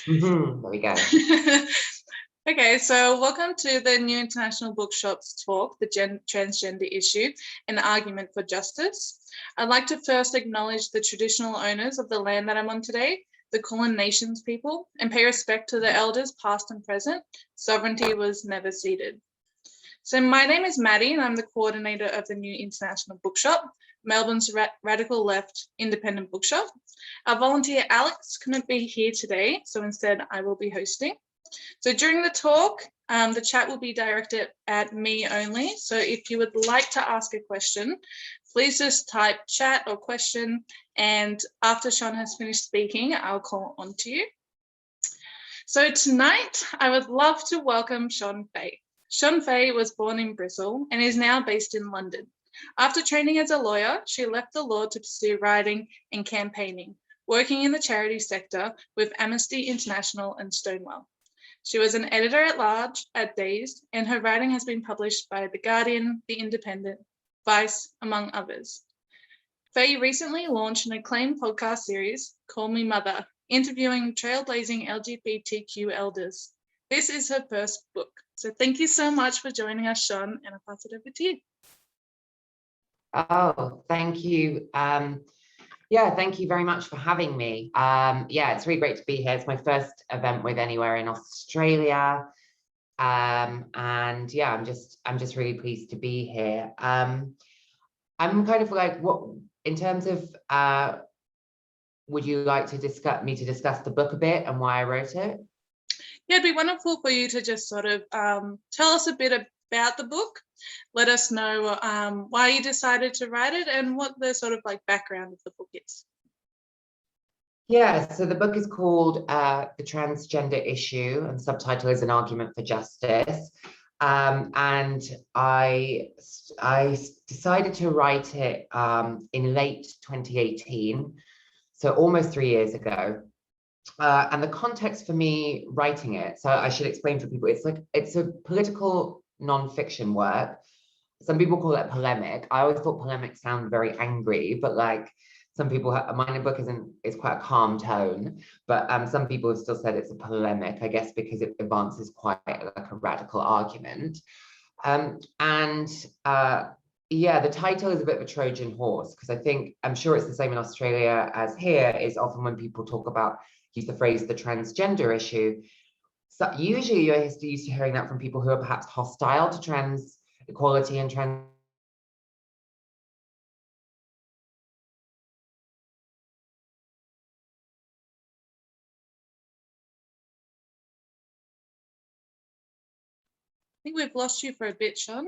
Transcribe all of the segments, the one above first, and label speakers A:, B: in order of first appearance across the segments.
A: There we go.
B: Okay, so welcome to the new International Bookshop's talk, The Transgender Issue, an Argument for Justice. I'd like to first acknowledge the traditional owners of the land that I'm on today, the Kulin Nations people, and pay respect to the elders past and present. Sovereignty was never ceded. So my name is Maddie and I'm the coordinator of the new International Bookshop, Melbourne's radical left independent bookshop. Our volunteer Alex couldn't be here today, so instead I will be hosting. So during the talk, the chat will be directed at me only. So if you would like to ask a question, please just type chat or question, and after Shon has finished speaking, I'll call on to you. So tonight, I would love to welcome Shon Faye. Shon Faye was born in Bristol and is now based in London. After training as a lawyer, she left the law to pursue writing and campaigning, working in the charity sector with Amnesty International and Stonewall. She was an editor-at-large at Dazed, and her writing has been published by The Guardian, The Independent, Vice, among others. Faye recently launched an acclaimed podcast series, Call Me Mother, interviewing trailblazing LGBTQ elders. This is her first book. So thank you so much for joining us, Shon, and I'll pass it over to you.
A: Oh, thank you. Yeah, thank you very much for having me. Yeah, it's really great to be here. It's my first event with Anywhere in Australia. And yeah, I'm just really pleased to be here. I'm kind of like, what in terms of would you like to discuss the book a bit and why I wrote it?
B: Yeah, it'd be wonderful for you to just sort of tell us a bit about the book. Let us know why you decided to write it and what the sort of like background of the book is.
A: Yeah, so the book is called The Transgender Issue, and subtitle is An Argument for Justice. And I decided to write it in late 2018, so almost 3 years ago. And the context for me writing it, so I should explain for people, it's a political non-fiction work. Some people call it polemic. I always thought polemic sounded very angry, but like some people my book is quite a calm tone, but some people have still said it's a polemic, I guess because it advances quite like a radical argument. Yeah, the title is a bit of a Trojan horse, because I'm sure it's the same in Australia as here, is often when people use the phrase the transgender issue. So usually you're used to hearing that from people who are perhaps hostile to trans equality and trans.
B: I think we've lost you for a bit, Shon.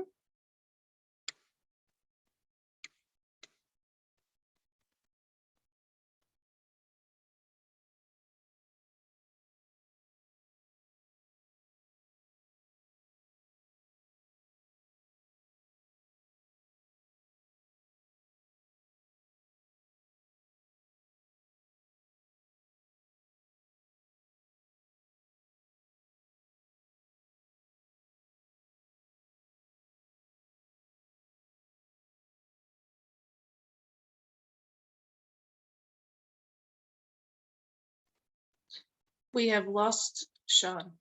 B: We have lost Shon.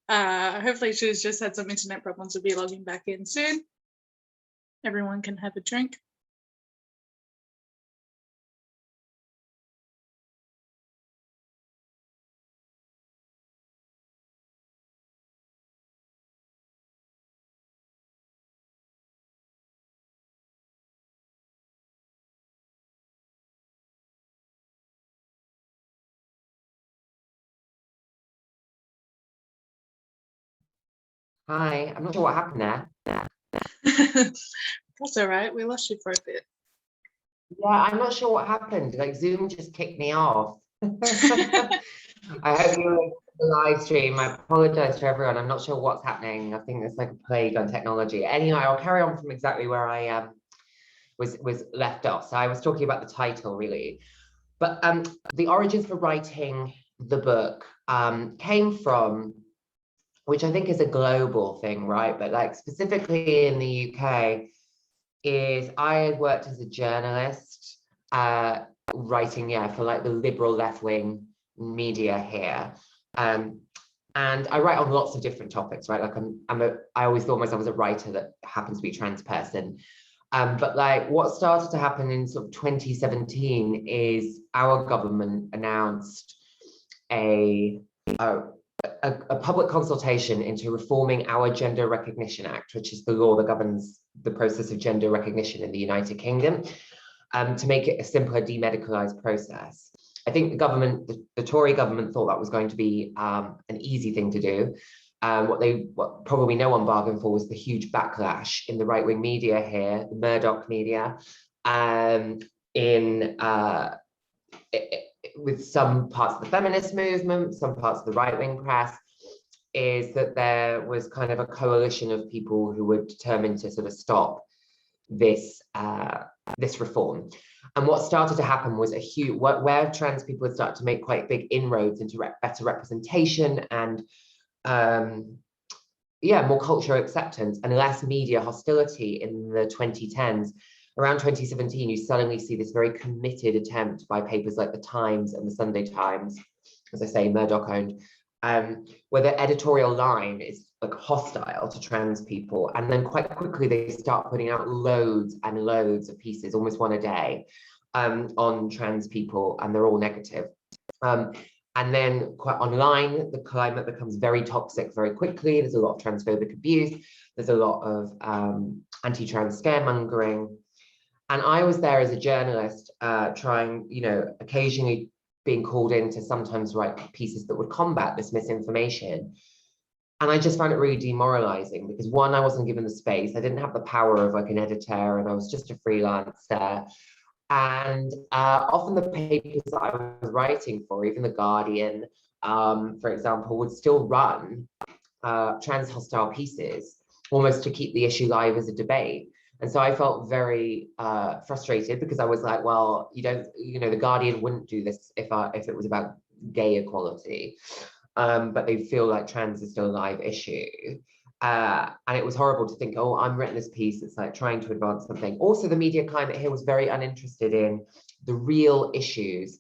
B: Hopefully she's just had some internet problems. Will be logging back in soon. Everyone can have a drink.
A: Hi, I'm not sure what happened there.
B: That's all right. We lost you for a bit.
A: Yeah, I'm not sure what happened. Like Zoom just kicked me off. I hope you were the live stream. I apologize to everyone. I'm not sure what's happening. I think it's like a plague on technology. Anyway, I'll carry on from exactly where I was left off. So I was talking about the title really, but the origins for writing the book came from, which I think is a global thing, right? But like specifically in the UK, is I had worked as a journalist writing, for like the liberal left-wing media here. And I write on lots of different topics, right? Like I always thought myself as a writer that happens to be a trans person. But like what started to happen in sort of 2017 is our government announced a public consultation into reforming our Gender Recognition Act, which is the law that governs the process of gender recognition in the United Kingdom, to make it a simpler demedicalized process. I think the government, the Tory government, thought that was going to be an easy thing to do. What probably no one bargained for was the huge backlash in the right-wing media here, the Murdoch media, with some parts of the feminist movement, some parts of the right-wing press, is that there was kind of a coalition of people who were determined to sort of stop this reform. And what started to happen was where trans people had started to make quite big inroads into better representation and more cultural acceptance and less media hostility in the 2010s. Around 2017, you suddenly see this very committed attempt by papers like The Times and the Sunday Times, as I say, Murdoch owned, where the editorial line is like hostile to trans people. And then quite quickly, they start putting out loads and loads of pieces, almost one a day, on trans people, and they're all negative. And then quite online, the climate becomes very toxic very quickly. There's a lot of transphobic abuse. There's a lot of anti-trans scaremongering. And I was there as a journalist, trying, occasionally being called in to sometimes write pieces that would combat this misinformation. And I just found it really demoralizing because, one, I wasn't given the space. I didn't have the power of like an editor, and I was just a freelancer. And often the papers that I was writing for, even The Guardian, for example, would still run trans hostile pieces almost to keep the issue live as a debate. And so I felt very frustrated because I was like, well, The Guardian wouldn't do this if it was about gay equality, but they feel like trans is still a live issue. And it was horrible to think, oh, I'm writing this piece, it's like trying to advance something. Also, the media climate here was very uninterested in the real issues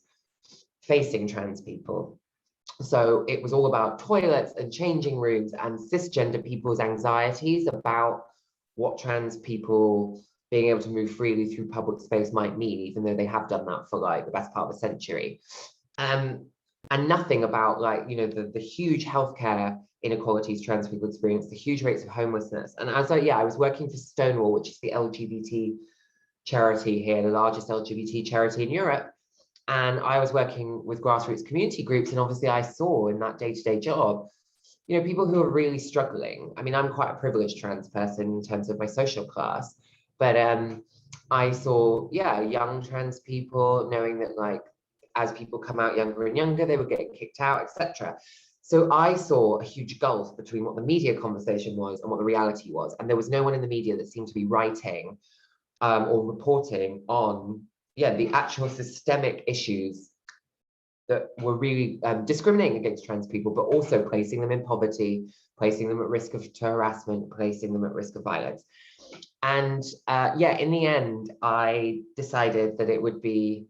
A: facing trans people. So it was all about toilets and changing rooms and cisgender people's anxieties about what trans people being able to move freely through public space might mean, even though they have done that for like the best part of a century. And nothing about like, the huge healthcare inequalities trans people experience, the huge rates of homelessness. And I was working for Stonewall, which is the LGBT charity here, the largest LGBT charity in Europe. And I was working with grassroots community groups. And obviously I saw in that day-to-day job, people who are really struggling. I mean, I'm quite a privileged trans person in terms of my social class, but I saw, young trans people knowing that like, as people come out younger and younger, they would get kicked out, etc. So I saw a huge gulf between what the media conversation was and what the reality was. And there was no one in the media that seemed to be writing or reporting on, the actual systemic issues that were really discriminating against trans people, but also placing them in poverty, placing them at risk of harassment, placing them at risk of violence. And in the end, I decided that it would be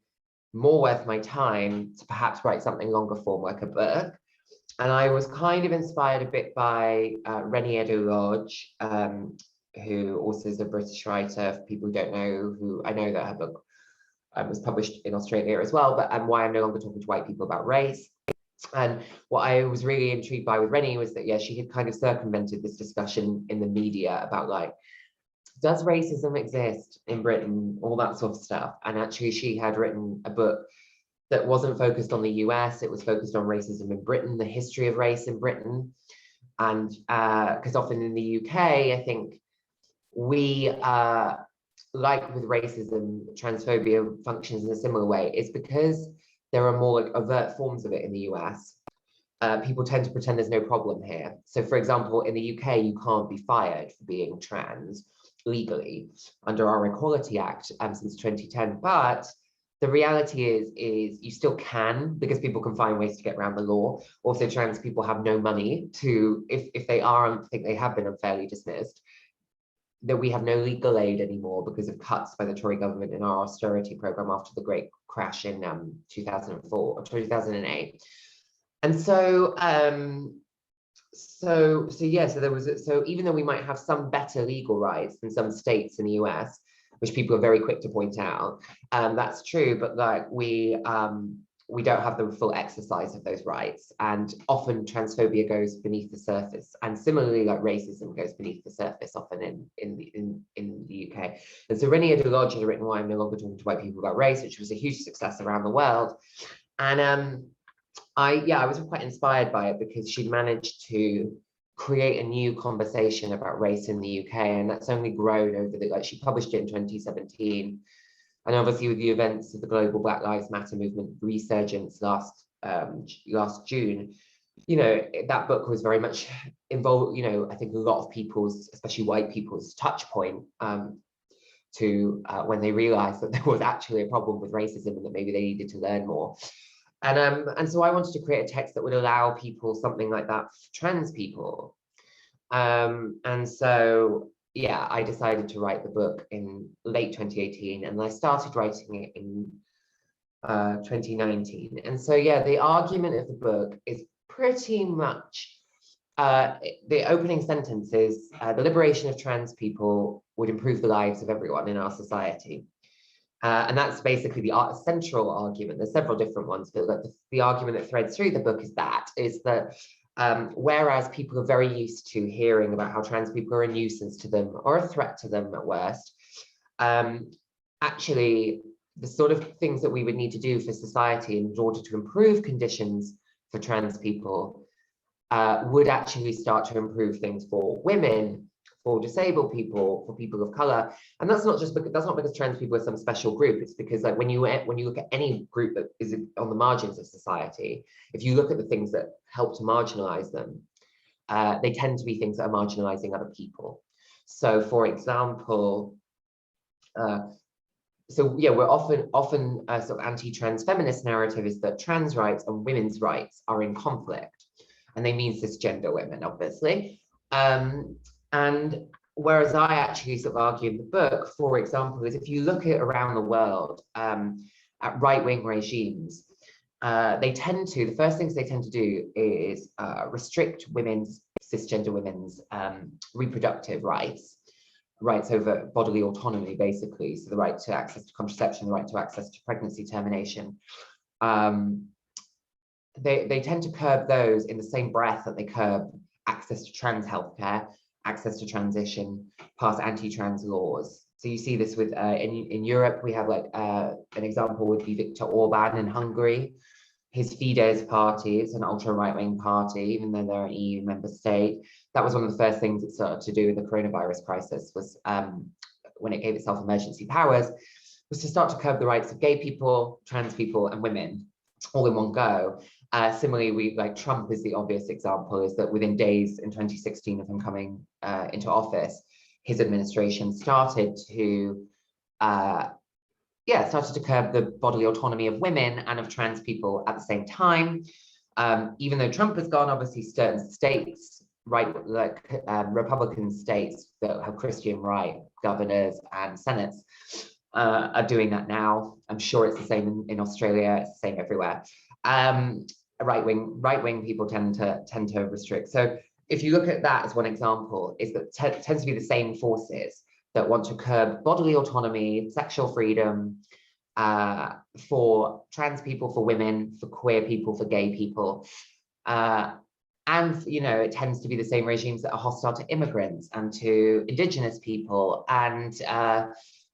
A: more worth my time to perhaps write something longer form, like a book. And I was kind of inspired a bit by Renée Edo-Lodge, who also is a British writer. For people who don't know, who I know that her book was published in Australia as well, but Why I'm No Longer Talking to White People About Race. And what I was really intrigued by with Renée was that, she had kind of circumvented this discussion in the media about like, does racism exist in Britain, all that sort of stuff. And actually she had written a book that wasn't focused on the US, it was focused on racism in Britain, the history of race in Britain. And because often in the UK, I think we, like with racism, transphobia functions in a similar way, is because there are more like overt forms of it in the US. People tend to pretend there's no problem here. So for example, in the UK, you can't be fired for being trans legally under our Equality Act since 2010. But the reality is you still can, because people can find ways to get around the law. Also, trans people have no money to, if they are, I think they have been unfairly dismissed, that we have no legal aid anymore because of cuts by the Tory government in our austerity program after the great crash in 2004 or 2008. And so so even though we might have some better legal rights than some states in the US, which people are very quick to point out, that's true, but like we don't have the full exercise of those rights, and often transphobia goes beneath the surface, and similarly like racism goes beneath the surface often in the UK. And so Renia Delodge had written Why I'm No Longer Talking to White People About Race, which was a huge success around the world, and I was quite inspired by it because she'd managed to create a new conversation about race in the UK, and that's only grown over the, like, she published it in 2017, and obviously with the events of the global Black Lives Matter movement resurgence last June, you know, that book was very much involved, you know, I think a lot of people's, especially white people's, touch point to when they realized that there was actually a problem with racism and that maybe they needed to learn more. And so I wanted to create a text that would allow people something like that for trans people. And so, yeah, I decided to write the book in late 2018, and I started writing it in 2019. And so, yeah, the argument of the book is pretty much, the opening sentence is, the liberation of trans people would improve the lives of everyone in our society. And that's basically the central argument. There's several different ones, but the argument that threads through the book is that whereas people are very used to hearing about how trans people are a nuisance to them or a threat to them at worst, actually the sort of things that we would need to do for society in order to improve conditions for trans people would actually start to improve things for women, for disabled people, for people of color. And that's not because trans people are some special group. It's because, like, when you look at any group that is on the margins of society, if you look at the things that help to marginalize them, they tend to be things that are marginalizing other people. So, for example, we're often sort of anti-trans feminist narrative is that trans rights and women's rights are in conflict, and they mean cisgender women, obviously. And whereas I actually sort of argue in the book, for example, is if you look at around the world at right-wing regimes, the first things they tend to do is restrict cisgender women's reproductive rights over bodily autonomy, basically. So the right to access to contraception, the right to access to pregnancy termination. They tend to curb those in the same breath that they curb access to trans healthcare, access to transition, pass anti-trans laws. So you see this with in Europe, we have like an example would be Viktor Orban in Hungary. His Fidesz party, it's an ultra right-wing party, even though they're an EU member state. That was one of the first things it started to do with the coronavirus crisis, was when it gave itself emergency powers, was to start to curb the rights of gay people, trans people, and women all in one go. Similarly, Trump is the obvious example, is that within days in 2016 of him coming into office, his administration started to curb the bodily autonomy of women and of trans people at the same time. Even though Trump has gone, obviously certain states, Republican states that have Christian right governors and senates are doing that now. I'm sure it's the same in Australia, it's the same everywhere. Right-wing people tend to restrict. So if you look at that as one example, is that tends to be the same forces that want to curb bodily autonomy, sexual freedom for trans people, for women, for queer people, for gay people. And, you know, it tends to be the same regimes that are hostile to immigrants and to Indigenous people and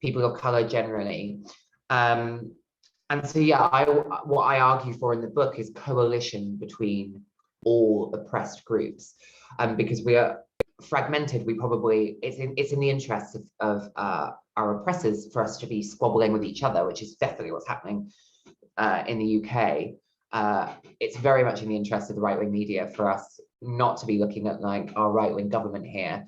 A: people of color generally. And so, yeah, what I argue for in the book is coalition between all oppressed groups, because we are fragmented. It's in the interests of our oppressors for us to be squabbling with each other, which is definitely what's happening in the UK. It's very much in the interest of the right-wing media for us not to be looking at like our right-wing government here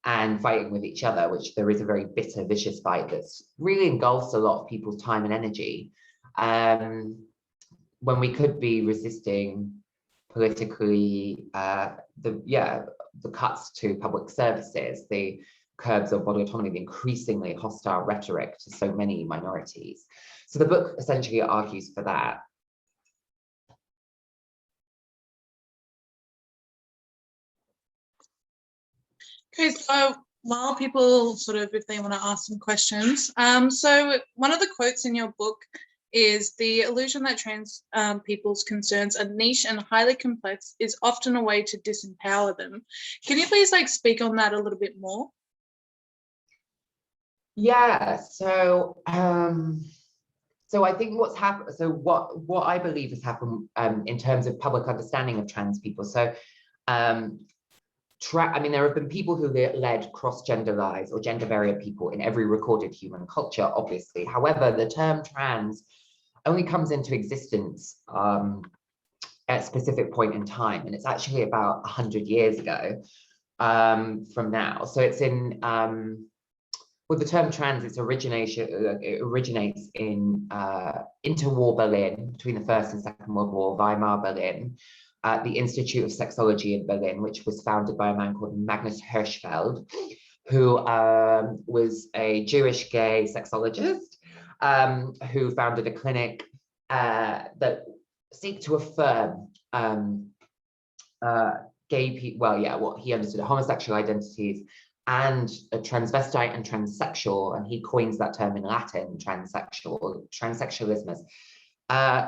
A: and fighting with each other, which there is a very bitter, vicious fight that's really engulfs a lot of people's time and energy, when we could be resisting politically the cuts to public services, the curbs of bodily autonomy, the increasingly hostile rhetoric to so many minorities. So the book essentially argues for that.
B: Okay, so while people sort of, if they want to ask some questions, so one of the quotes in your book is the illusion that trans people's concerns are niche and highly complex is often a way to disempower them. Can you please like speak on that a little bit more?
A: Yeah, so so I think what's happened, so what I believe has happened in terms of public understanding of trans people. So I mean, there have been people who led cross-gender lives or gender variant people in every recorded human culture, obviously. However, the term trans only comes into existence at a specific point in time, and it's actually about 100 years ago from now. So it's in, well, the term trans, it originates in interwar Berlin, between the First and Second World War, Weimar Berlin, at the Institute of Sexology in Berlin, which was founded by a man called Magnus Hirschfeld, who was a Jewish gay sexologist who founded a clinic that seek to affirm gay people, well, yeah, what he understood, homosexual identities, and a transvestite and transsexual, and he coins that term in Latin, transsexual, transsexualism as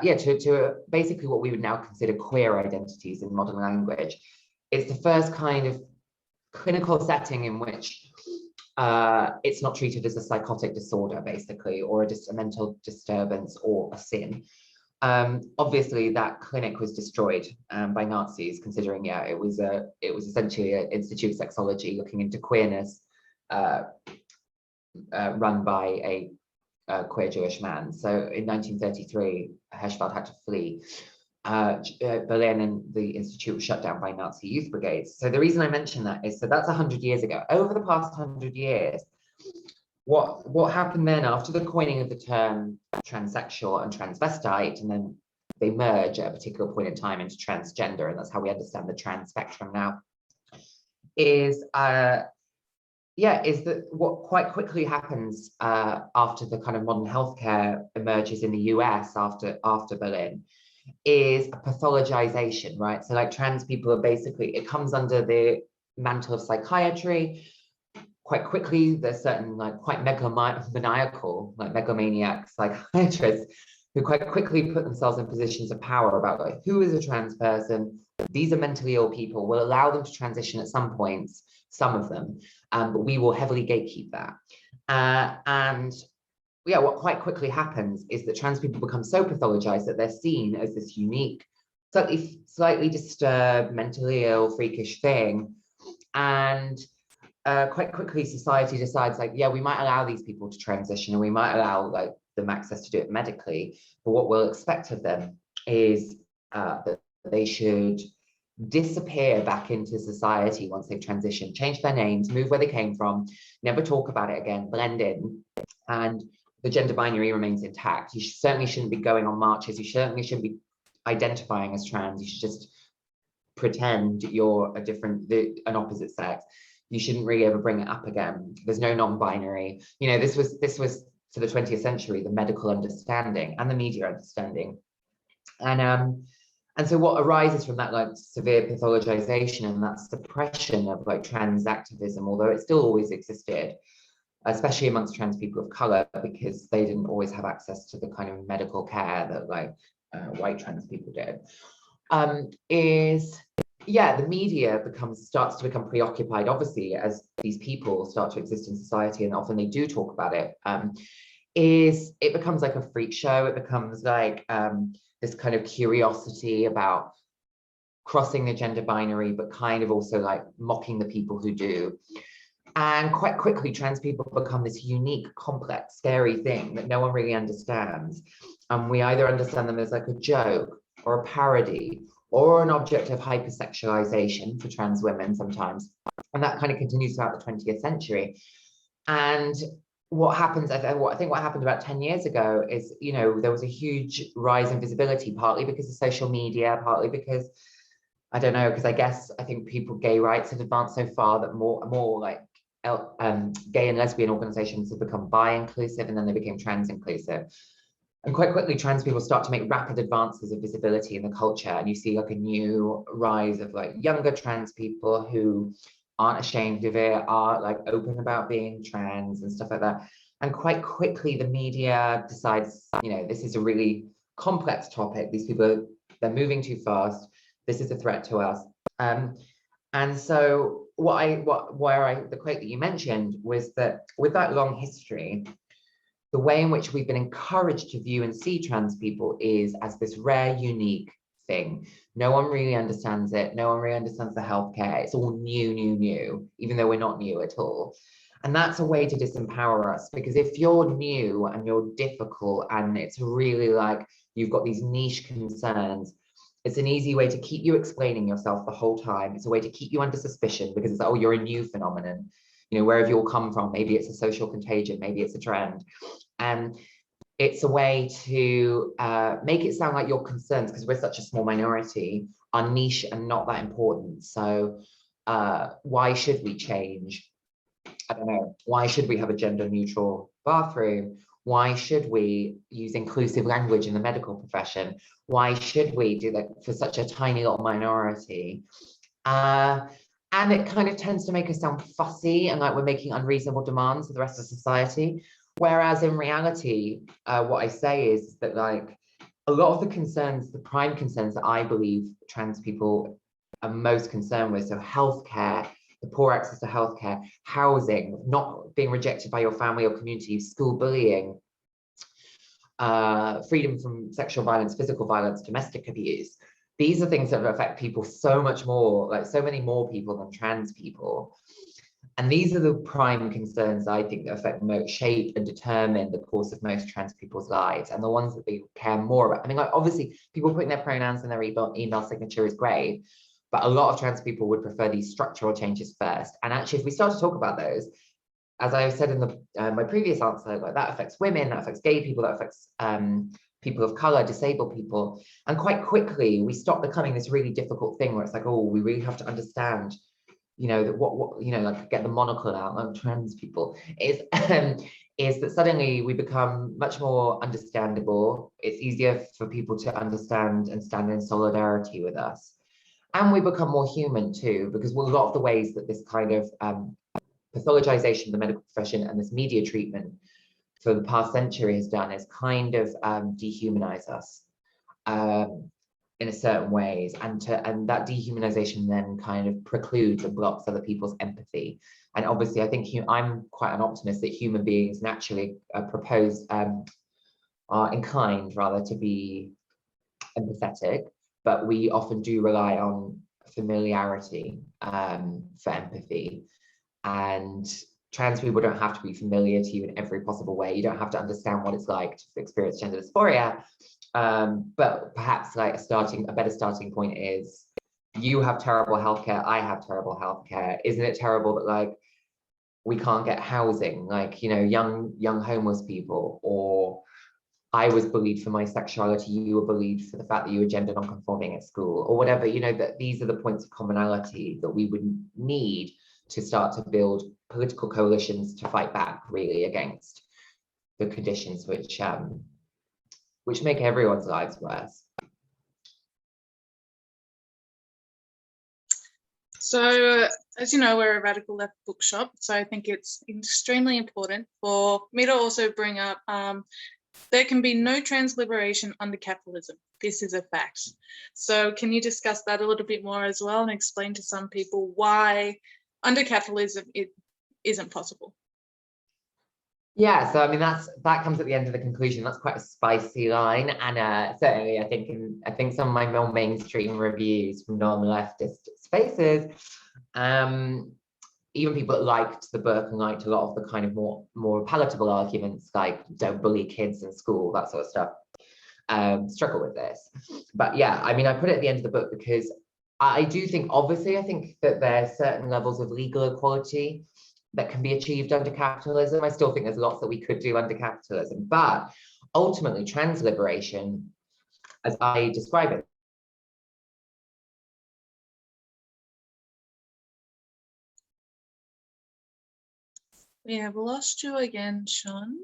A: yeah, to basically what we would now consider queer identities in modern language. It's the first kind of clinical setting in which it's not treated as a psychotic disorder, basically, or a mental disturbance or a sin. Obviously, that clinic was destroyed by Nazis, considering, yeah, it was essentially an institute of sexology looking into queerness, run by a queer Jewish man. So in 1933, Hirschfeld had to flee Berlin, and the institute was shut down by Nazi youth brigades. So the reason I mention that is, so that's 100 years ago. Over the past 100 years, what happened then after the coining of the term transsexual and transvestite, and then they merge at a particular point in time into transgender, and that's how we understand the trans spectrum now, is yeah, is that what quite quickly happens after the kind of modern healthcare emerges in the US after Berlin is a pathologization, right? So like trans people are basically, it comes under the mantle of psychiatry. Quite quickly, there's certain like quite megalomaniacal, like megalomaniac psychiatrists who quite quickly put themselves in positions of power about like who is a trans person. These are mentally ill people. We'll allow them to transition at some points, some of them, but we will heavily gatekeep that. And yeah, what quite quickly happens is that trans people become so pathologized that they're seen as this unique, slightly disturbed, mentally ill, freakish thing. And quite quickly, society decides like, yeah, we might allow these people to transition, and we might allow like them access to do it medically, but what we'll expect of them is that they should disappear back into society once they've transitioned, change their names, move where they came from, never talk about it again, blend in, and the gender binary remains intact. You certainly shouldn't be going on marches. You certainly shouldn't be identifying as trans. You should just pretend you're an opposite sex. You shouldn't really ever bring it up again. There's no non-binary. You know, this was for the 20th century, the medical understanding and the media understanding. And so what arises from that like severe pathologization and that suppression of like trans activism, although it still always existed, especially amongst trans people of color, because they didn't always have access to the kind of medical care that like white trans people did, is, yeah, the media starts to become preoccupied, obviously, as these people start to exist in society, and often they do talk about it, is it becomes like a freak show. It becomes like this kind of curiosity about crossing the gender binary, but kind of also like mocking the people who do. And quite quickly, trans people become this unique, complex, scary thing that no one really understands. And we either understand them as like a joke or a parody or an object of hypersexualization for trans women sometimes. And that kind of continues throughout the 20th century. And what happens, I think what happened about 10 years ago is, you know, there was a huge rise in visibility, partly because of social media, partly because, I don't know, because I think gay rights have advanced so far that more like gay and lesbian organizations have become bi inclusive, and then they became trans inclusive. And quite quickly, trans people start to make rapid advances of visibility in the culture. And you see like a new rise of like younger trans people who aren't ashamed of it, are like open about being trans and stuff like that. And quite quickly, the media decides, this is a really complex topic. These people, they're moving too fast. This is a threat to us. And so the quote that you mentioned was that with that long history, the way in which we've been encouraged to view and see trans people is as this rare, unique thing. No one really understands it. No one really understands the healthcare. It's all new, even though we're not new at all. And that's a way to disempower us, because if you're new and you're difficult and it's really like you've got these niche concerns, it's an easy way to keep you explaining yourself the whole time. It's a way to keep you under suspicion, because it's like, oh, you're a new phenomenon. Wherever you'll come from, maybe it's a social contagion, maybe it's a trend. And it's a way to make it sound like your concerns, because we're such a small minority, are niche and not that important. So why should we change? I don't know. Why should we have a gender neutral bathroom? Why should we use inclusive language in the medical profession? Why should we do that for such a tiny little minority? And it kind of tends to make us sound fussy and like we're making unreasonable demands of the rest of society. Whereas in reality, what I say is that like a lot of the concerns, the prime concerns that I believe trans people are most concerned with, so healthcare, the poor access to healthcare, housing, not being rejected by your family or community, school bullying, freedom from sexual violence, physical violence, domestic abuse. These are things that affect people so much more, like so many more people than trans people. And these are the prime concerns I think that affect, shape and determine the course of most trans people's lives, and the ones that they care more about. I mean, like obviously people putting their pronouns in their email signature is great, but a lot of trans people would prefer these structural changes first. And actually, if we start to talk about those, as I said in my previous answer, like that affects women, that affects gay people, that affects people of color, disabled people. And quite quickly, we stop becoming this really difficult thing where it's like, oh, we really have to understand, that what like get the monocle out on trans people is that suddenly we become much more understandable. It's easier for people to understand and stand in solidarity with us. And we become more human too, because a lot of the ways that this kind of pathologization of the medical profession and this media treatment for the past century has done is kind of dehumanize us in a certain ways, and that dehumanization then kind of precludes and blocks other people's empathy. And obviously, I think I'm quite an optimist that human beings naturally are inclined rather to be empathetic, but we often do rely on familiarity for empathy. And trans people don't have to be familiar to you in every possible way. You don't have to understand what it's like to experience gender dysphoria. But perhaps like a better starting point is, you have terrible healthcare, I have terrible healthcare. Isn't it terrible that like we can't get housing, like young homeless people, or I was bullied for my sexuality, you were bullied for the fact that you were gender non-conforming at school, or whatever, that these are the points of commonality that we would need to start to build political coalitions to fight back really against the conditions which make everyone's lives worse.
B: So, as you know, we're a radical left bookshop, so I think it's extremely important for me to also bring up there can be no trans liberation under capitalism. This is a fact. So can you discuss that a little bit more as well and explain to some people why under capitalism it isn't possible?
A: Yeah, so I mean that comes at the end of the conclusion. That's quite a spicy line, and certainly I think some of my more mainstream reviews from non-leftist spaces, even people that liked the book and liked a lot of the kind of more palatable arguments, like don't bully kids in school, that sort of stuff, struggle with this. But yeah, I mean, I put it at the end of the book because I do think, obviously, I think that there are certain levels of legal equality that can be achieved under capitalism. I still think there's lots that we could do under capitalism, but ultimately trans liberation, as I describe it,
B: We have lost you again, Shon.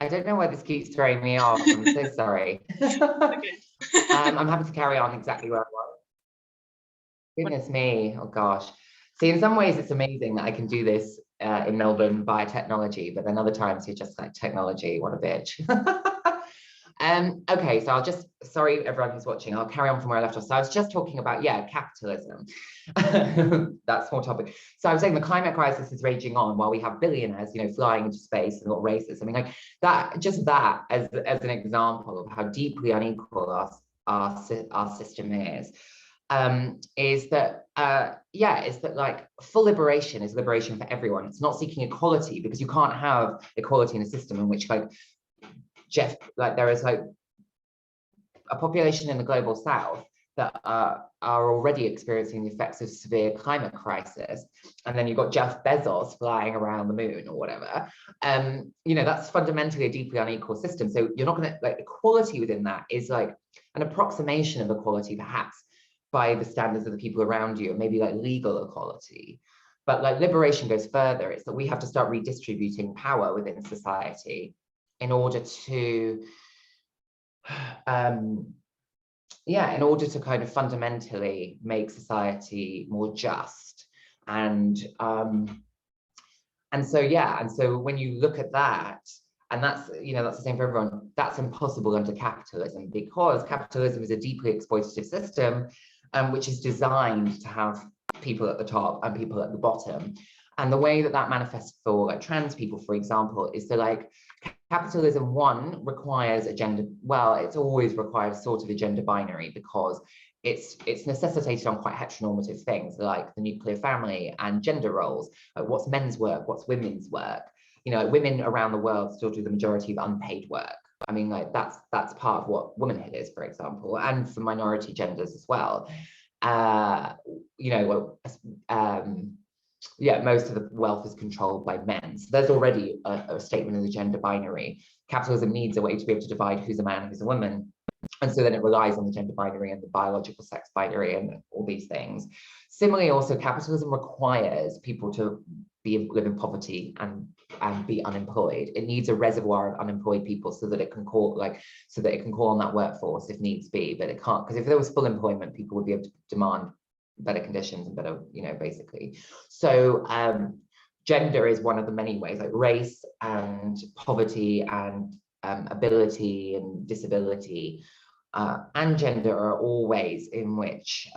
A: I don't know why this keeps throwing me off. I'm so sorry. I'm happy to carry on exactly where I was. Goodness me. Oh gosh. See, in some ways it's amazing that I can do this in Melbourne via technology, but then other times you're just like, technology, what a bitch. Okay, so sorry everyone who's watching, I'll carry on from where I left off. So I was just talking about, capitalism. That's a small topic. So I was saying the climate crisis is raging on while we have billionaires, flying into space and all races. I mean, like that, just that as an example of how deeply unequal our system is that like full liberation is liberation for everyone. It's not seeking equality, because you can't have equality in a system in which there is like a population in the global south that are already experiencing the effects of severe climate crisis, and then you've got Jeff Bezos flying around the moon or whatever. That's fundamentally a deeply unequal system. So you're not going to, like, equality within that is like an approximation of equality, perhaps by the standards of the people around you, maybe like legal equality. But like liberation goes further. It's that we have to start redistributing power within society in order to in order to kind of fundamentally make society more just. And so when you look at that, and that's the same for everyone, that's impossible under capitalism, because capitalism is a deeply exploitative system, which is designed to have people at the top and people at the bottom. And the way that manifests for like trans people, for example, is that like capitalism, one, requires a gender, well, it's always required sort of a gender binary, because it's necessitated on quite heteronormative things like the nuclear family and gender roles, like what's men's work, what's women's work. Women around the world still do the majority of unpaid work. I mean, like that's part of what womanhood is, for example, and for minority genders as well. Most of the wealth is controlled by men. So there's already a statement in the gender binary. Capitalism needs a way to be able to divide who's a man, who's a woman. And so then it relies on the gender binary and the biological sex binary and all these things. Similarly, also, capitalism requires people to live in poverty and be unemployed. It needs a reservoir of unemployed people so that it can call on that workforce if needs be, but it can't, because if there was full employment, people would be able to demand better conditions and better, basically. So gender is one of the many ways, like race and poverty and ability and disability and gender are all ways in which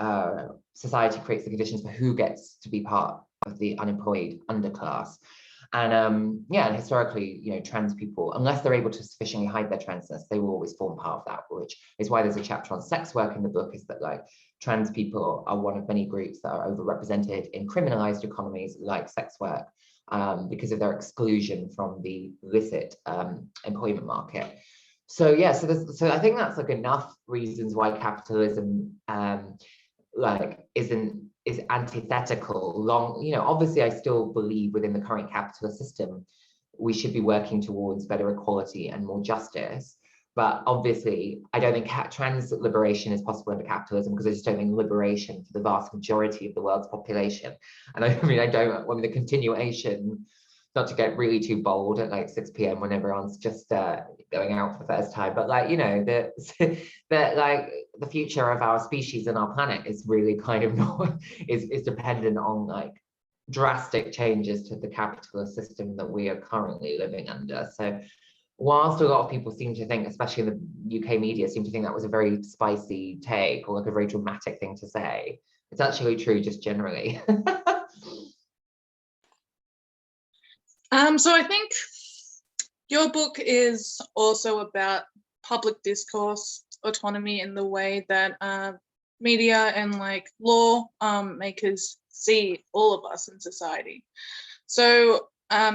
A: society creates the conditions for who gets to be part of the unemployed underclass. And and historically, trans people, unless they're able to sufficiently hide their transness, they will always form part of that, which is why there's a chapter on sex work in the book, is that like trans people are one of many groups that are overrepresented in criminalized economies like sex work because of their exclusion from the illicit employment market. So so I think that's like enough reasons why capitalism is antithetical. Obviously I still believe within the current capitalist system we should be working towards better equality and more justice, But obviously, I don't think trans liberation is possible under capitalism, because I just don't think liberation for the vast majority of the world's population. And I mean, the continuation, not to get really too bold at like 6 p.m. when everyone's just going out for the first time, but like, you know, that like the future of our species and our planet is really kind of not, is dependent on like drastic changes to the capitalist system that we are currently living under. So whilst a lot of people seem to think, especially in the UK media, seem to think that was a very spicy take or like a very dramatic thing to say, it's actually true just generally.
B: So I think your book is also about public discourse, autonomy, in the way that media and like law makers see all of us in society. So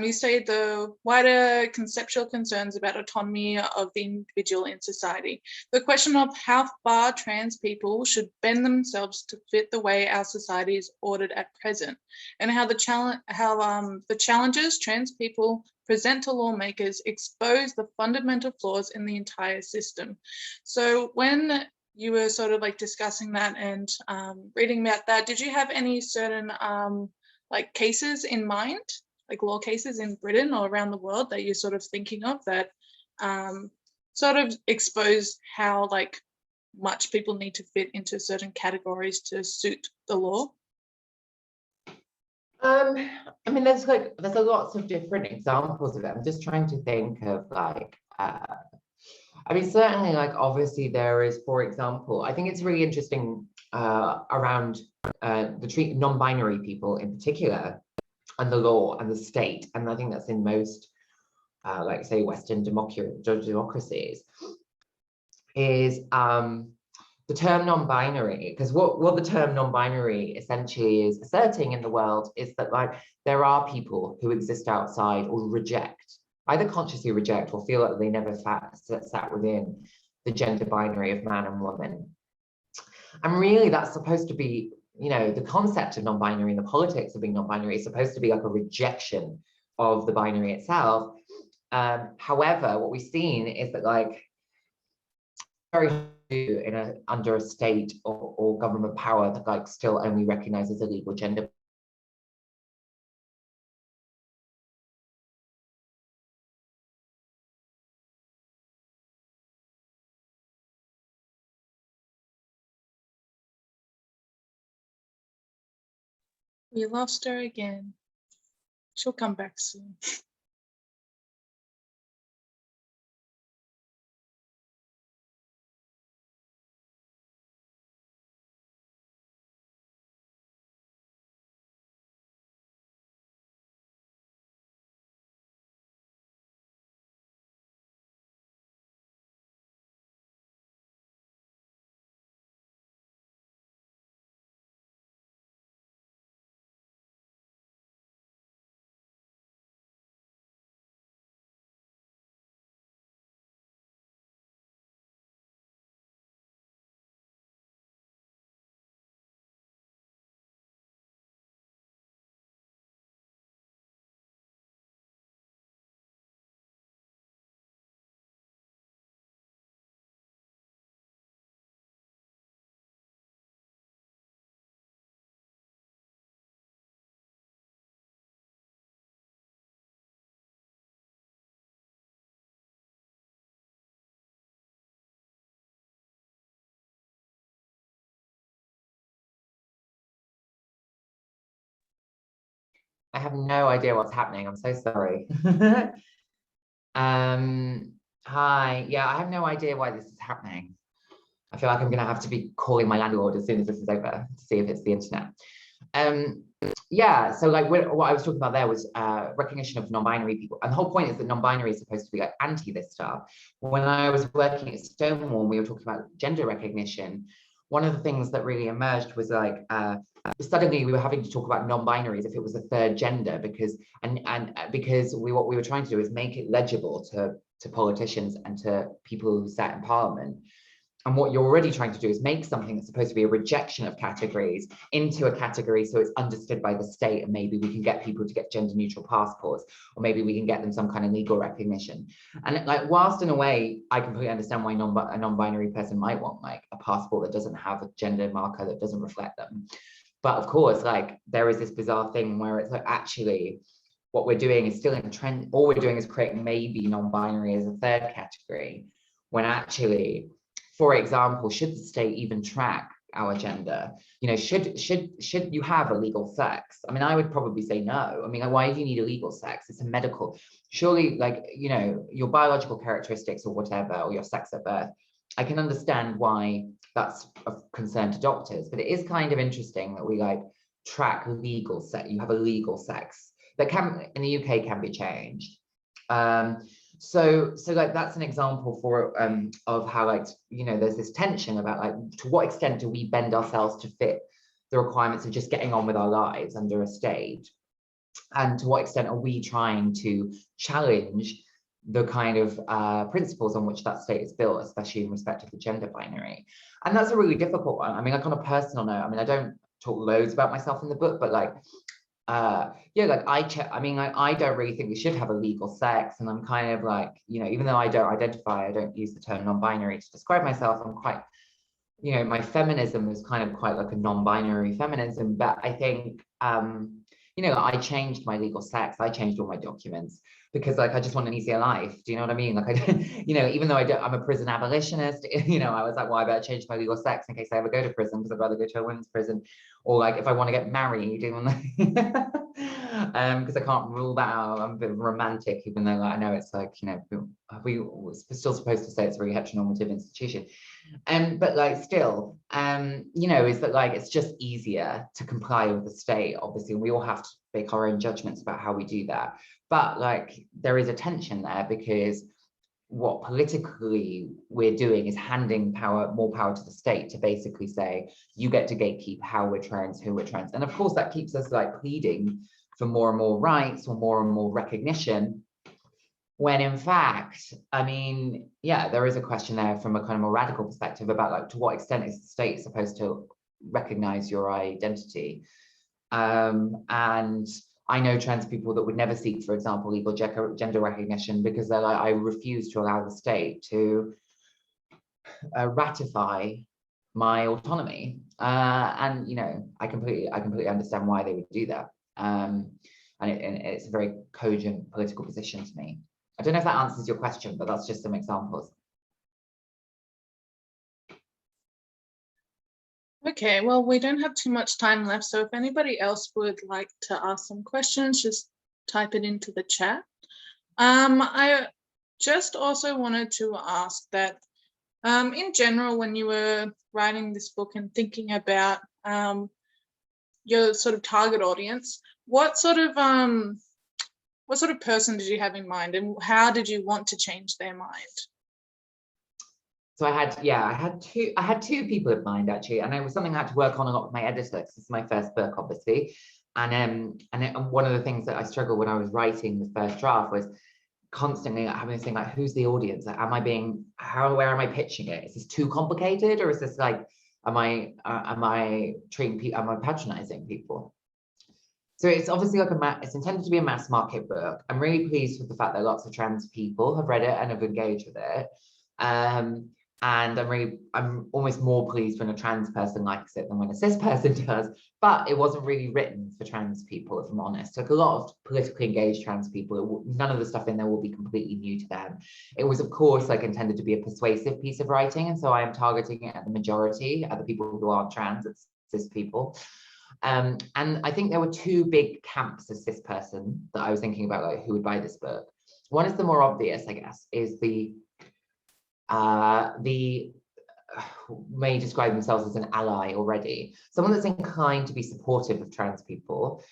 B: you say the wider conceptual concerns about autonomy of the individual in society. The question of how far trans people should bend themselves to fit the way our society is ordered at present, and how the challenges trans people present to lawmakers expose the fundamental flaws in the entire system. So when you were sort of like discussing that and reading about that, did you have any certain like cases in mind, like law cases in Britain or around the world that you're sort of thinking of that sort of expose how like much people need to fit into certain categories to suit the law?
A: I mean, there's a lots of different examples of it. I'm just trying to think of like, I mean, certainly, like, obviously there is, for example, I think it's really interesting around the non-binary people in particular, and the law and the state. And I think that's in most, like say, Western democracies, is the term non-binary, because what the term non-binary essentially is asserting in the world is that like there are people who exist outside or reject, either consciously reject or feel that they never sat within the gender binary of man and woman. And really that's supposed to be, you know, the concept of non-binary and the politics of being non-binary is supposed to be like a rejection of the binary itself. However, what we've seen is that like very under a state or government power that like still only recognizes illegal gender.
B: We lost her again. She'll come back soon.
A: I have no idea what's happening. I'm so sorry. Hi. Yeah, I have no idea why this is happening. I feel like I'm going to have to be calling my landlord as soon as this is over to see if it's the internet. Yeah, so like what I was talking about there was recognition of non-binary people. And the whole point is that non-binary is supposed to be like anti this stuff. When I was working at Stonewall, we were talking about gender recognition. One of the things that really emerged was like, suddenly we were having to talk about non-binary as if it was a third gender, because what we were trying to do is make it legible to politicians and to people who sat in parliament, And what you're already trying to do is make something that's supposed to be a rejection of categories into a category so it's understood by the state, and maybe we can get people to get gender neutral passports, or maybe we can get them some kind of legal recognition. And like, whilst in a way, I completely understand why a non-binary person might want like a passport that doesn't have a gender marker that doesn't reflect them. But of course, like there is this bizarre thing where it's like, actually, what we're doing is still in a trend. All we're doing is creating maybe non-binary as a third category, when actually, for example, should the state even track our gender? You know, should you have a legal sex? I mean, I would probably say no. I mean, like, why do you need a legal sex? It's a medical. Surely, like, you know, your biological characteristics or whatever, or your sex at birth, I can understand why that's of concern to doctors, but it is kind of interesting that we like track legal sex. You have a legal sex that can, in the UK, can be changed. So like that's an example for of how, like, you know, there's this tension about like, to what extent do we bend ourselves to fit the requirements of just getting on with our lives under a state, and to what extent are we trying to challenge the kind of principles on which that state is built, especially in respect of the gender binary. And that's a really difficult one. I mean, like on a personal note, I mean, I don't talk loads about myself in the book, but like, yeah, like I mean, like, I don't really think we should have a legal sex, and I'm kind of like, you know, even though I don't use the term non-binary to describe myself, I'm quite, you know, my feminism is kind of quite like a non-binary feminism, but I think, you know, I changed my legal sex, I changed all my documents, because like, I just want an easier life. Do you know what I mean? Like, you know, even though I'm a prison abolitionist, you know, I was like, well, I better change my legal sex in case I ever go to prison, because I'd rather go to a women's prison. Or like, if I want to get married, because I can't rule that out. I'm a bit romantic, even though like, I know it's like, you know, we're still supposed to say it's a very heteronormative institution. But like, still, you know, is that like, it's just easier to comply with the state, obviously, and we all have to make our own judgments about how we do that. But like, there is a tension there, because what politically we're doing is handing more power to the state to basically say, you get to gatekeep how we're trans, who we're trans. And of course, that keeps us like pleading for more and more rights or more and more recognition, when in fact, I mean, yeah, there is a question there from a kind of more radical perspective about like, to what extent is the state supposed to recognize your identity? And I know trans people that would never seek, for example, legal gender recognition, because they're like, I refuse to allow the state to ratify my autonomy. And you know, I completely understand why they would do that. And it's a very cogent political position to me. I don't know if that answers your question, but that's just some examples.
B: Okay, well, we don't have too much time left, so if anybody else would like to ask some questions, just type it into the chat. I just also wanted to ask that, in general, when you were writing this book and thinking about your sort of target audience, what sort of person did you have in mind, and how did you want to change their mind?
A: So I had two people in mind, actually, and it was something I had to work on a lot with my editor. This is my first book, obviously, and one of the things that I struggled when I was writing the first draft was constantly having to think like, who's the audience? Like, where am I pitching it? Is this too complicated, or is this like, am I treating people? Am I patronizing people? So it's obviously like it's intended to be a mass market book. I'm really pleased with the fact that lots of trans people have read it and have engaged with it. And I'm almost more pleased when a trans person likes it than when a cis person does. But it wasn't really written for trans people, if I'm honest. Like, a lot of politically engaged trans people, none of the stuff in there will be completely new to them. It was, of course, like intended to be a persuasive piece of writing, and so I am targeting it at the majority, at the people who aren't trans, it's cis people. And I think there were two big camps of cis person that I was thinking about, like, who would buy this book. One is the more obvious, I guess, is the may describe themselves as an ally already, someone that's inclined to be supportive of trans people,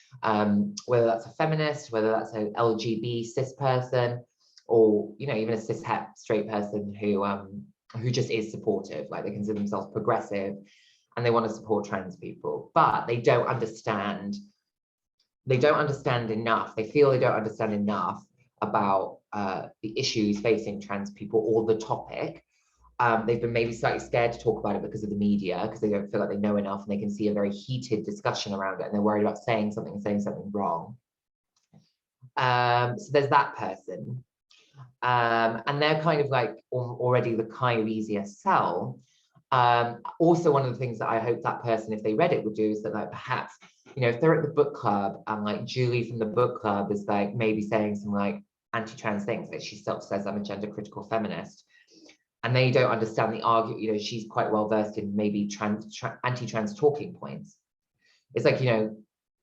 A: whether that's a feminist, whether that's an LGBT cis person, or, you know, even a cis het straight person who just is supportive, like they consider themselves progressive and they want to support trans people, but they don't understand enough. They feel they don't understand enough about the issues facing trans people or the topic, they've been maybe slightly scared to talk about it because of the media, because they don't feel like they know enough, and they can see a very heated discussion around it, and they're worried about saying something wrong. So there's that person. And they're kind of like already the kind of easier sell. Also, one of the things that I hope that person, if they read it, would do is that, like, perhaps, you know, if they're at the book club and like Julie from the book club is like maybe saying some like anti-trans things, that she self says, I'm a gender critical feminist, and they don't understand the argument, you know, she's quite well versed in maybe anti-trans talking points. It's like, you know,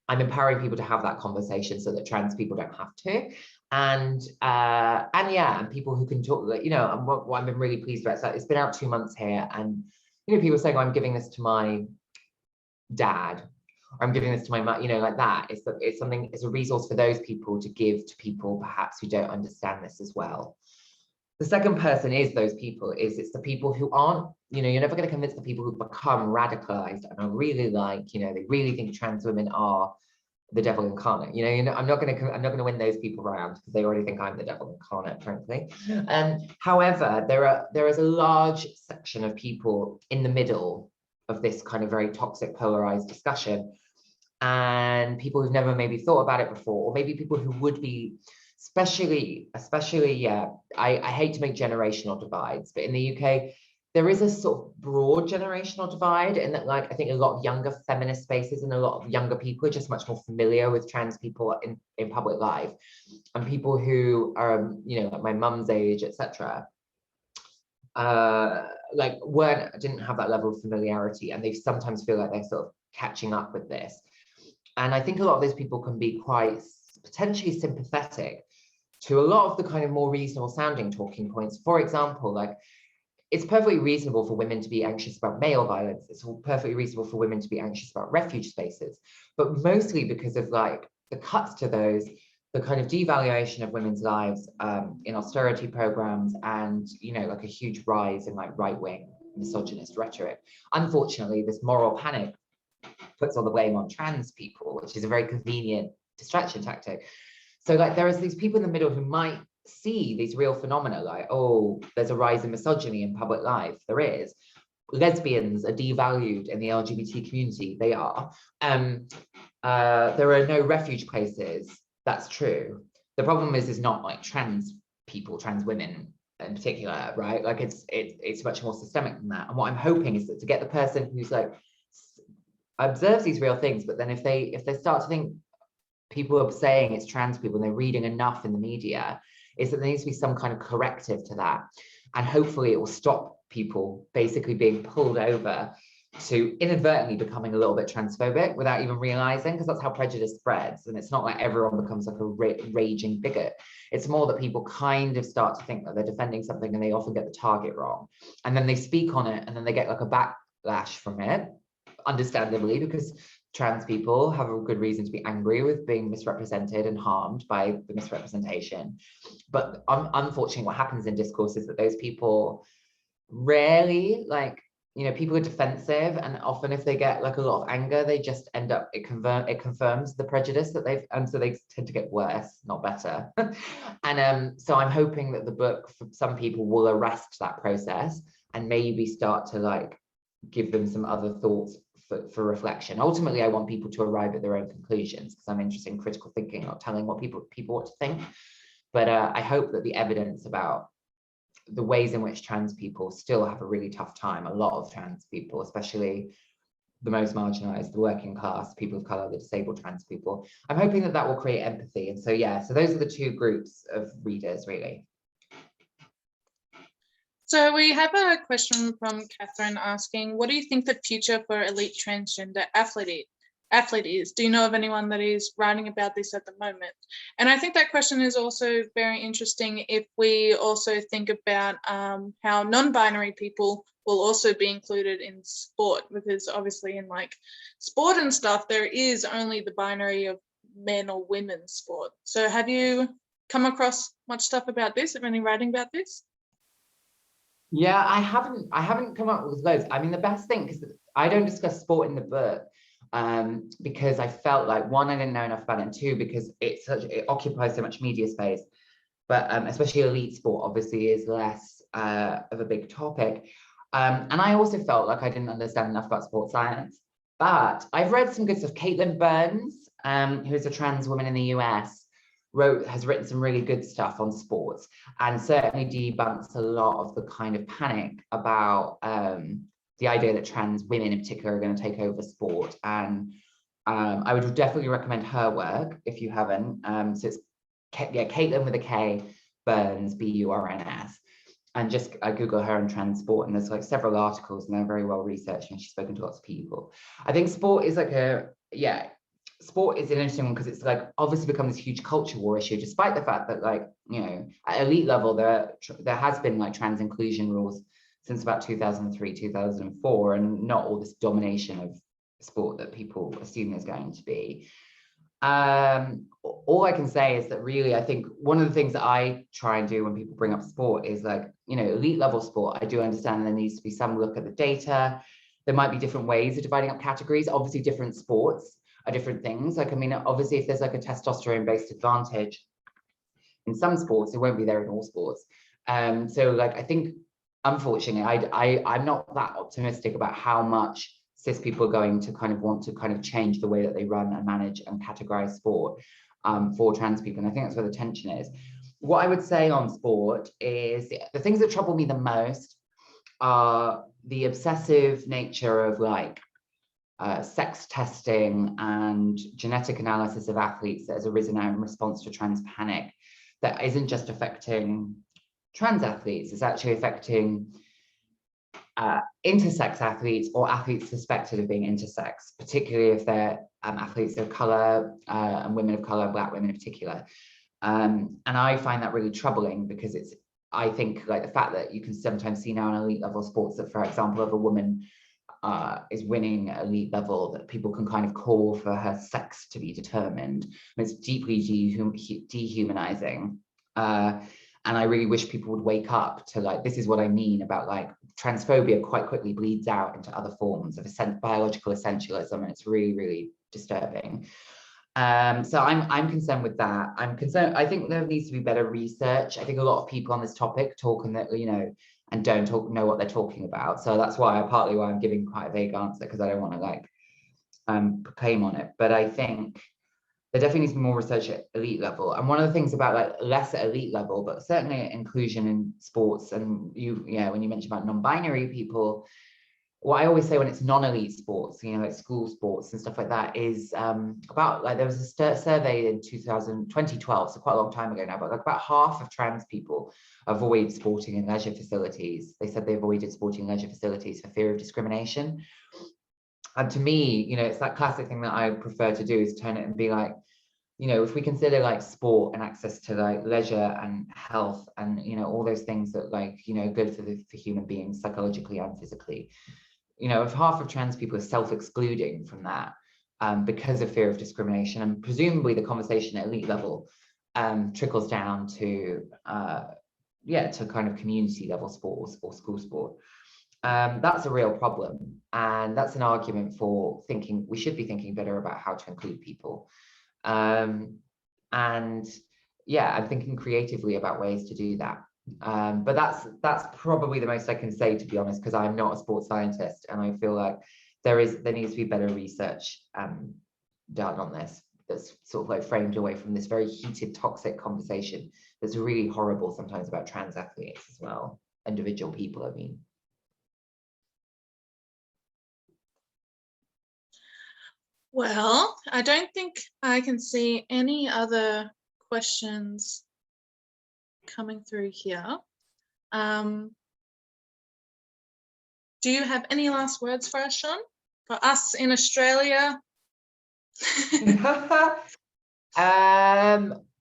A: I'm empowering people to have that conversation so that trans people don't have to. And yeah, and people who can talk, like, you know, and what I've been really pleased about, so it's been out 2 months here, and, you know, people saying, oh, I'm giving this to my dad, or I'm giving this to my mum, you know, like that. It's something, it's a resource for those people to give to people perhaps who don't understand this as well. The second person is those people, it's the people who aren't, you know, you're never going to convince the people who've become radicalized and are really like, you know, they really think trans women are the devil incarnate. You know, I'm not going to win those people around, because they already think I'm the devil incarnate, frankly. However, there is a large section of people in the middle of this kind of very toxic, polarized discussion, and people who've never maybe thought about it before, or maybe people who would be, especially, yeah, I hate to make generational divides, but in the UK, there is a sort of broad generational divide, in that, like, I think a lot of younger feminist spaces and a lot of younger people are just much more familiar with trans people in public life, and people who are, you know, like my mum's age, etc., like didn't have that level of familiarity, and they sometimes feel like they're sort of catching up with this. And I think a lot of those people can be quite potentially sympathetic to a lot of the kind of more reasonable sounding talking points. For example, like, it's perfectly reasonable for women to be anxious about male violence. It's perfectly reasonable for women to be anxious about refuge spaces, but mostly because of like the cuts to those, the kind of devaluation of women's lives in austerity programs, and, you know, like a huge rise in like right-wing misogynist rhetoric. Unfortunately, this moral panic puts all the blame on trans people, which is a very convenient distraction tactic. So like, there is these people in the middle who might see these real phenomena, like, oh, there's a rise in misogyny in public life. There is. Lesbians are devalued in the LGBT community. They are. There are no refuge places. That's true. The problem is not like trans people, trans women in particular, right? Like, it's much more systemic than that. And what I'm hoping is that to get the person who's like observes these real things, but then if they start to think people are saying it's trans people and they're reading enough in the media, is that there needs to be some kind of corrective to that. And hopefully it will stop people basically being pulled over to inadvertently becoming a little bit transphobic without even realizing, because that's how prejudice spreads. And it's not like everyone becomes like a raging bigot. It's more that people kind of start to think that they're defending something, and they often get the target wrong. And then they speak on it, and then they get like a backlash from it, understandably, because trans people have a good reason to be angry with being misrepresented and harmed by the misrepresentation. But unfortunately, what happens in discourse is that those people rarely, like, you know, people are defensive, and often if they get like a lot of anger, they just end up, it confirms the prejudice that they've, and so they tend to get worse, not better. And so I'm hoping that the book, for some people, will arrest that process and maybe start to like give them some other thoughts for reflection. Ultimately, I want people to arrive at their own conclusions, because I'm interested in critical thinking, not telling what people what to think. But I hope that the evidence about the ways in which trans people still have a really tough time, a lot of trans people, especially the most marginalized, the working class, people of color, the disabled trans people, I'm hoping that that will create empathy. And so, yeah, so those are the two groups of readers, really.
B: So we have a question from Catherine asking, what do you think the future for elite transgender athlete is? Do you know of anyone that is writing about this at the moment? And I think that question is also very interesting if we also think about how non-binary people will also be included in sport, because obviously in like sport and stuff, there is only the binary of men or women's sport. So have you come across much stuff about this? Have any writing about this?
A: Yeah, I haven't come up with loads. I mean, the best thing, because I don't discuss sport in the book, because I felt like, one, I didn't know enough about it, and two, because it occupies so much media space. But especially elite sport obviously is less of a big topic. And I also felt like I didn't understand enough about sports science, but I've read some good stuff. Caitlin Burns, who's a trans woman in the US, has written some really good stuff on sports, and certainly debunks a lot of the kind of panic about the idea that trans women in particular are going to take over sport. And I would definitely recommend her work if you haven't. So it's Caitlin with a K, Burns, Burns, and just Google her and trans sport, and there's like several articles, and they're very well researched, and she's spoken to lots of people. I think sport is like sport is an interesting one because it's like obviously become this huge culture war issue, despite the fact that, like, you know, at elite level there has been like trans inclusion rules since about 2003, 2004, and not all this domination of sport that people assume there's going to be. All I can say is that really, I think one of the things that I try and do when people bring up sport is, like, you know, elite level sport, I do understand there needs to be some look at the data. There might be different ways of dividing up categories. Obviously, different sports are different things. Like, I mean, obviously, if there's like a testosterone-based advantage in some sports, it won't be there in all sports. So, like, I think, unfortunately, I'm not that optimistic about how much cis people are going to kind of want to kind of change the way that they run and manage and categorize sport for trans people. And I think that's where the tension is. What I would say on sport is the things that trouble me the most are the obsessive nature of, like, sex testing and genetic analysis of athletes that has arisen out in response to trans panic that isn't just affecting trans athletes, it's actually affecting intersex athletes or athletes suspected of being intersex, particularly if they're athletes of color and women of color, Black women in particular. And I find that really troubling because it's, I think, like, the fact that you can sometimes see now in elite level sports that, for example, if a woman is winning at elite level, that people can kind of call for her sex to be determined. And it's deeply dehumanizing. And I really wish people would wake up to, like, this is what I mean about, like, transphobia quite quickly bleeds out into other forms of biological essentialism, and it's really, really disturbing. So I'm concerned with that. I'm concerned. I think there needs to be better research. I think a lot of people on this topic talk and that, you know, and don't know what they're talking about. So that's partly why I'm giving quite a vague answer, because I don't want to, like, proclaim on it. But I think there definitely needs to be more research at elite level. And one of the things about, like, less at elite level, but certainly inclusion in sports, and when you mentioned about non-binary people, what I always say when it's non-elite sports, you know, like school sports and stuff like that, is about, like, there was a survey in 2012, so quite a long time ago now, but like about half of trans people avoid sporting and leisure facilities. They said they avoided sporting and leisure facilities for fear of discrimination. And to me, you know, it's that classic thing that I prefer to do, is turn it and be like, you know, if we consider, like, sport and access to, like, leisure and health and, you know, all those things that, like, you know, good for human beings psychologically and physically, you know, if half of trans people are self-excluding from that because of fear of discrimination, and presumably the conversation at elite level trickles down to to kind of community level sports or school sport, that's a real problem. And that's an argument for thinking we should be thinking better about how to include people. And yeah, I'm thinking creatively about ways to do that. But that's probably the most I can say, to be honest, because I'm not a sports scientist, and I feel like there needs to be better research done on this, that's sort of like framed away from this very heated, toxic conversation that's really horrible sometimes about trans athletes as well, individual people, I mean.
B: Well, I don't think I can see any other questions coming through here. Do you have any last words for us, Shon? For us in Australia?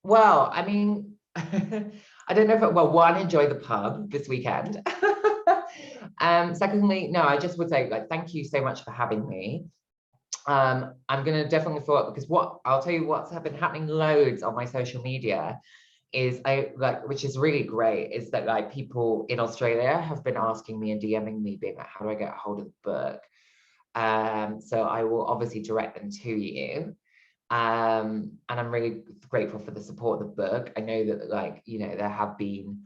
A: Well, I mean, I don't know if one, enjoy the pub this weekend. Secondly, no, I just would say, like, thank you so much for having me. I'm gonna definitely follow up, because I'll tell you what's been happening loads on my social media is which is really great, is that, like, people in Australia have been asking me and DMing me, being like, how do I get a hold of the book? So I will obviously direct them to you. And I'm really grateful for the support of the book. I know that, like, you know, there have been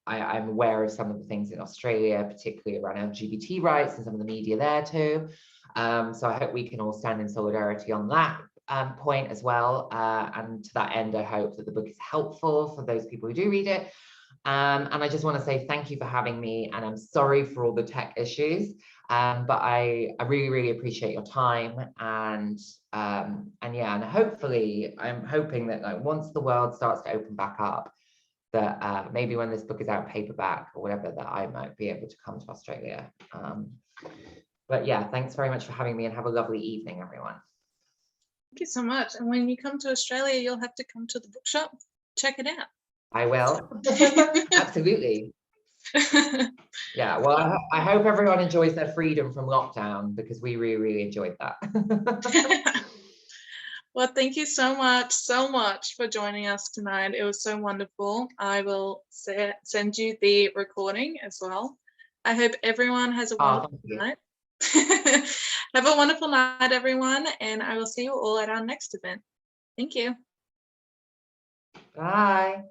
A: I'm aware of some of the things in Australia, particularly around LGBT rights and some of the media there too. So I hope we can all stand in solidarity on that point as well. And to that end, I hope that the book is helpful for those people who do read it. And I just want to say thank you for having me, and I'm sorry for all the tech issues, but I really, really appreciate your time, and yeah, and hopefully I'm hoping that like once the world starts to open back up, that maybe when this book is out paperback or whatever, that I might be able to come to Australia. But yeah, thanks very much for having me, and have a lovely evening, everyone.
B: Thank you so much. And when you come to Australia, you'll have to come to the bookshop. Check it out.
A: I will. Absolutely. Yeah, well, I hope everyone enjoys their freedom from lockdown, because we really, really enjoyed that.
B: Well, thank you so much for joining us tonight. It was so wonderful. I will send you the recording as well. I hope everyone has a wonderful night. Have a wonderful night, everyone, and I will see you all at our next event. Thank you.
A: Bye.